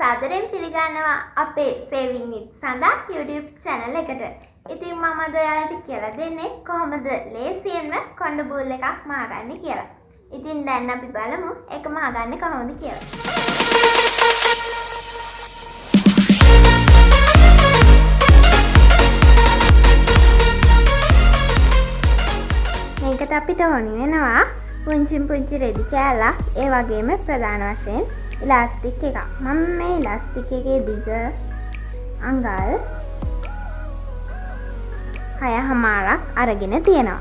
සාදරයෙන් පිළිගන්නවා අපේ Saving with Sanda YouTube channel එකට. ඉතින් මම අද ඔයාලට කියලා දෙන්නේ කොහොමද ලේසියෙන්ම කොණ්ඩ බූල් එකක් මහගන්නේ කියලා. ඉතින් දැන් අපි බලමු ඒක මහගන්නේ කොහොමද කියලා. මේකට අපිට ඕනි වෙනවා පුංචි රෙදි කෑල්ලක්, ඒ වගේම ප්‍රධාන වශයෙන් ඉලාස්ටික් එකක්. මම මේ ඉලාස්ටික් එකේ දිග අඟල් 6.5ක් අරගෙන තියෙනවා.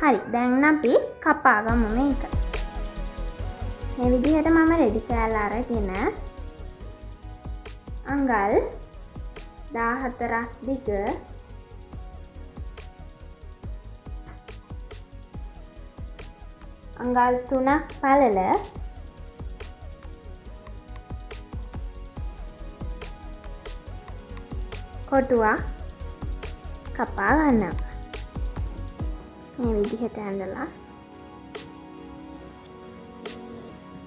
හරි, දැන් අපි කපා ගමු මේක. මේ විදිහට මම රෙදි කෑල්ල අරගෙන අඟල් 14ක් දිග අඟල් 3ක් පළල කොටුවක් කපා ගන්නවා. මේ විදිහට ඇඳලා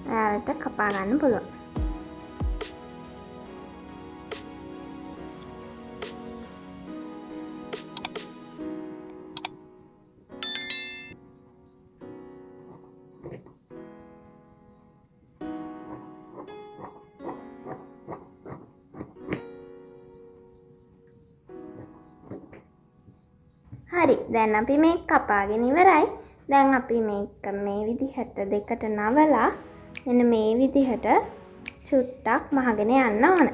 ඔයාලට කපා ගන්න පුළුවන්. හරි, දැන් අපි මේක කපාගෙන ඉවරයි. දැන් අපි මේක මේ විදිහට දෙකට නවලා මෙන්න මේ විදිහට චුට්ටක් මහගෙන යන්න ඕන.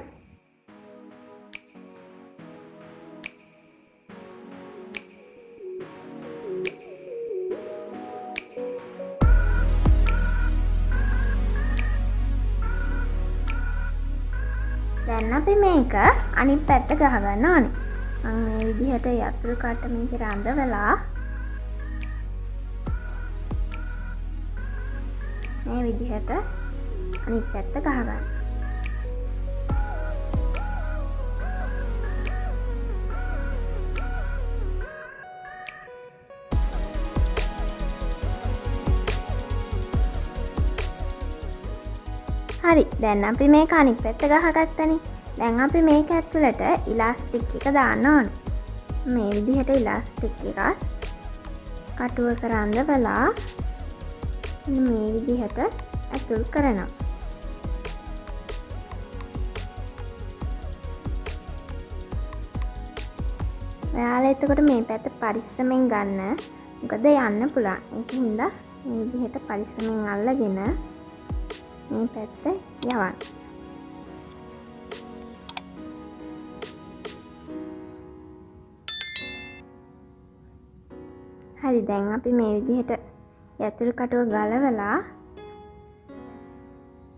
දැන් අපි මේක අනිත් පැත්ත ගහගන්න ඕනේ. මම මේ විදිහට යතුරු කට මේක රඳවලා මේ විදිහට අනිත් පැත්ත ගහගන්න. හරි, දැන් අපි මේක අනිත් පැත්ත ගහගත්තනේ. දැන් අපි මේක ඇතුළට ඉලාස්ටික් එක දාන්න ඕන. මේ විදිහට ඉලාස්ටික් එකත් කටුවක රඳවලා මේ විදිහට ඇතුල් කරනවා. ඔයාලා එතකොට මේ පැත්ත පරිස්සමෙන් ගන්න. මොකද යන්න පුළුවන්. ඒක හින්දා මේ විදිහට පරිස්සමෙන් අල්ලගෙන මේ පැත්ත යවන්න. හරි, දැන් අපි මේ විදිහට යතුරු කටුව ගලවලා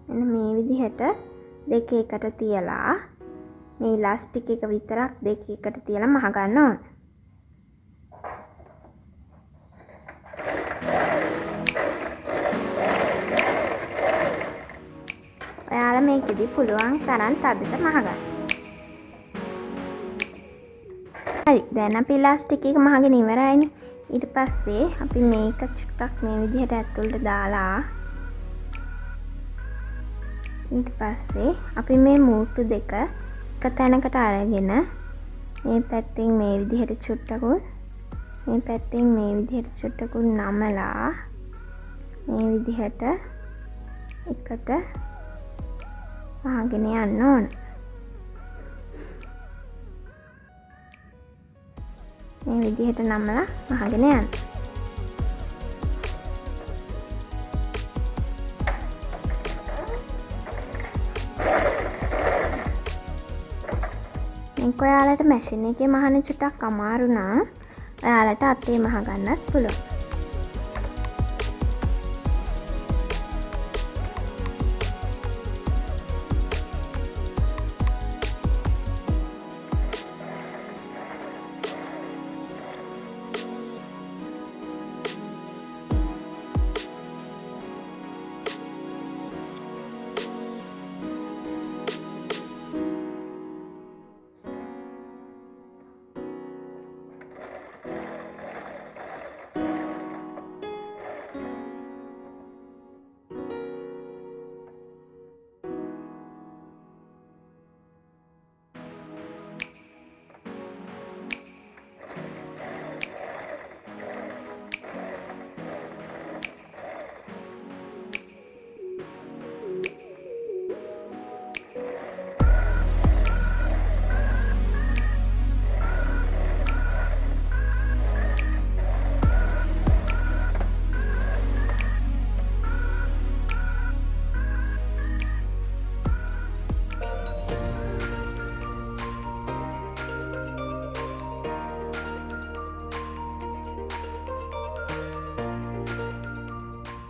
මෙන්න මේ විදිහට දෙක එකට තියලා මේ ඉලාස්ටික් එක විතරක් දෙක එකට තියලා මහ ගන්න ඕන. ඔයාලා මේකෙදි පුළුවන් තරම් තදට මහ ගන්න. හරි, දැන් අපි ඉලාස්ටික් එක මහගෙන ඉවරයිනේ. ඊට පස්සේ අපි මේක චුට්ටක් මේ විදිහට ඇතුළට දාලා ඊට පස්සේ අපි මේ මූට්ටු දෙක එක තැනකට අරගෙන මේ පැත්තෙන් මේ විදිහට චුට්ටකුත් මේ පැත්තෙන් මේ විදිහට චුට්ටකුත් නමලා මේ විදිහට එකට වහගෙන යන්න ඕන. මේ විදිහට නමලා වහගෙන යන්න. මේක ඔයාලට මැෂින් එකේ මහන චුට්ටක් අමාරු නම් ඔයාලට අතේ මහ ගන්නත් පුළුවන්.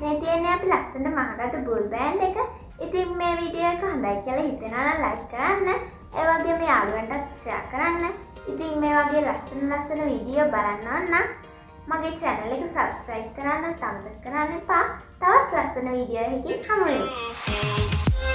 මේ තියෙන්නේ අපි ලස්සන මහකට බුල් බෑන්ඩ් එක. ඉතින් මේ වීඩියෝ එක හොඳයි කියලා හිතෙනවා නම් ලයික් කරන්න. ඒ වගේම යාළුවන්ටත් ෂෙයා කරන්න. ඉතින් මේ වගේ ලස්සන වීඩියෝ බලන්න ඕන නම් මගේ channel එක subscribe කරන්න අමතක කරන්න එපා. තවත් ලස්සන වීඩියෝ එකකින් හමු වෙමු.